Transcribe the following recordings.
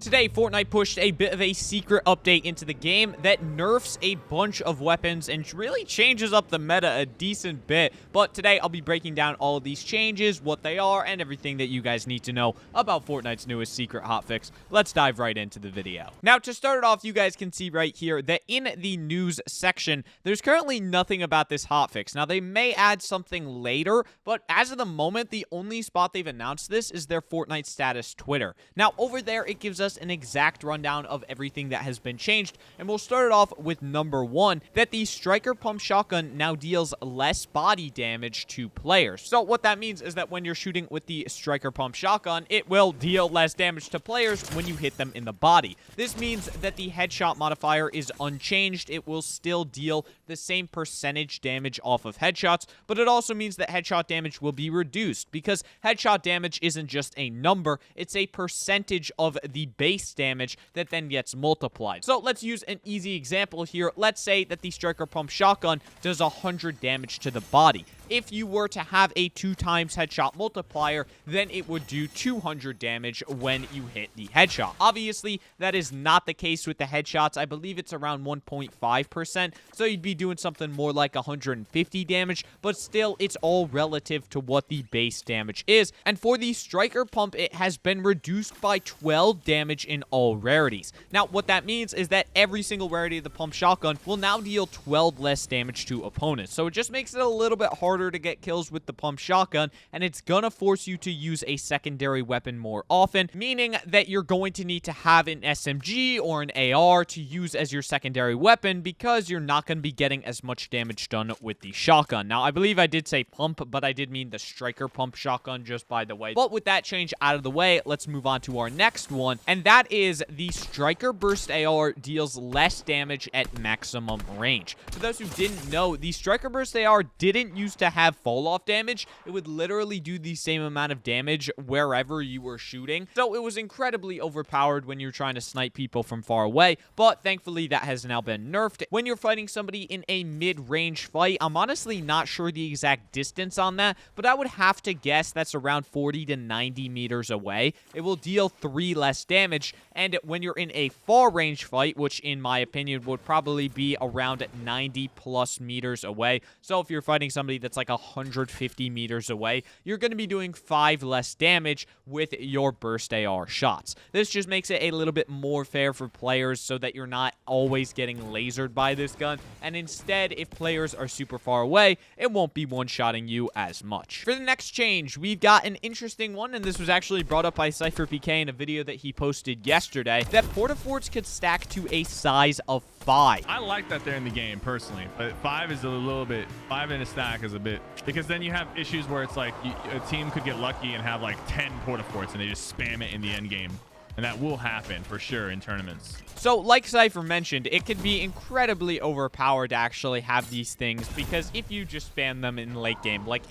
Today, Fortnite pushed a bit of a secret update into the game that nerfs a bunch of weapons and really changes up the meta a decent bit. But today, I'll be breaking down all of these changes, what they are, and everything that you guys need to know about Fortnite's newest secret hotfix. Let's dive right into the video. Now, to start it off, you guys can see right here that in the news section, there's currently nothing about this hotfix. Now, they may add something later, but as of the moment, the only spot they've announced this is their Fortnite status Twitter. Now, over there, it gives us an exact rundown of everything that has been changed, and we'll start it off with number one, that the striker pump shotgun now deals less body damage to players. So what that means is that when you're shooting with the striker pump shotgun, it will deal less damage to players when you hit them in the body. This means that the headshot modifier is unchanged. It will still deal the same percentage damage off of headshots, but it also means that headshot damage will be reduced, because headshot damage isn't just a number, it's a percentage of the base damage that then gets multiplied. So let's use an easy example here. Let's say that the striker pump shotgun does 100 damage to the body. If you were to have a 2 times headshot multiplier, then it would do 200 damage when you hit the headshot. Obviously, that is not the case with the headshots. I believe it's around 1.5%, so you'd be doing something more like 150 damage, but still, it's all relative to what the base damage is. And for the striker pump, it has been reduced by 12 damage in all rarities. Now, what that means is that every single rarity of the pump shotgun will now deal 12 less damage to opponents. So it just makes it a little bit harder to get kills with the pump shotgun, and it's gonna force you to use a secondary weapon more often, meaning that you're going to need to have an SMG or an AR to use as your secondary weapon, because you're not going to be getting as much damage done with the shotgun. Now, I believe I did say pump, but I did mean the striker pump shotgun, just by the way. But with that change out of the way, let's move on to our next one, and that is the striker burst AR deals less damage at maximum range. For those who didn't know, the striker burst AR didn't used to have fall off damage. It would literally do the same amount of damage wherever you were shooting, so it was incredibly overpowered when you're trying to snipe people from far away. But thankfully, that has now been nerfed. When you're fighting somebody in a mid-range fight, I'm honestly not sure the exact distance on that, but I would have to guess that's around 40 to 90 meters away. It will deal 3 less damage, and when you're in a far range fight, which in my opinion would probably be around 90 plus meters away, so if you're fighting somebody that's like 150 meters away, you're going to be doing 5 less damage with your burst AR shots. This just makes it a little bit more fair for players, so that you're not always getting lasered by this gun, and instead, if players are super far away, it won't be one-shotting you as much. For the next change, we've got an interesting one, and this was actually brought up by CypherPK in a video that he posted yesterday, that porta-forts could stack to a size of 5. I like that they're in the game personally, but 5 is a little bit, 5 in a stack is a bit, because then you have issues where it's like a team could get lucky and have like 10 porta forts and they just spam it in the end game. And that will happen for sure in tournaments. So, like Cypher mentioned, it can be incredibly overpowered to actually have these things, because if you just spam them in late game, like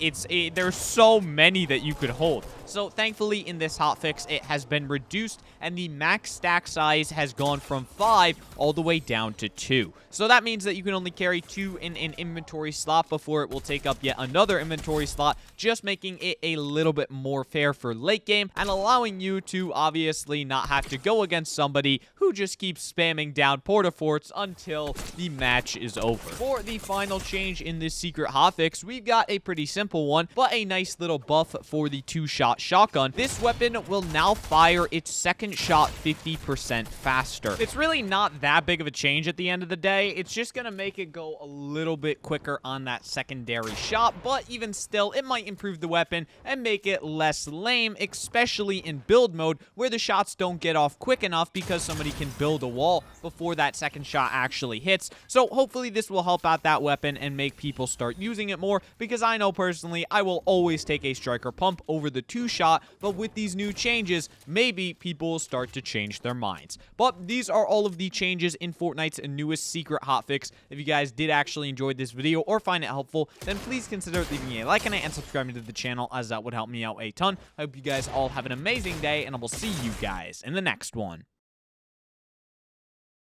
there's so many that you could hold. So, thankfully, in this hotfix, it has been reduced, and the max stack size has gone from 5 all the way down to 2. So that means that you can only carry 2 in an inventory slot before it will take up yet another inventory slot, just making it a little bit more fair for late game, and allowing you to obviously not have to go against somebody who just keeps spamming down porta forts until the match is over. For the final change in this secret hotfix, we've got a pretty simple one, but a nice little buff for the 2-shot shotgun. This weapon will now fire its second shot 50% faster. It's really not that big of a change at the end of the day. It's just gonna make it go a little bit quicker on that secondary shot, but even still, it might improve the weapon and make it less lame, especially in build mode, where the shots don't get off quick enough because somebody can build a wall before that second shot actually hits. So hopefully this will help out that weapon and make people start using it more, because I know personally I will always take a striker pump over the 2-shot, but with these new changes, maybe people will start to change their minds. But these are all of the changes in Fortnite's newest secret hotfix. If you guys did actually enjoy this video or find it helpful, then please consider leaving a like on it and subscribing to the channel, as that would help me out a ton. I hope you guys all have an amazing day, and I will see you guys in the next one.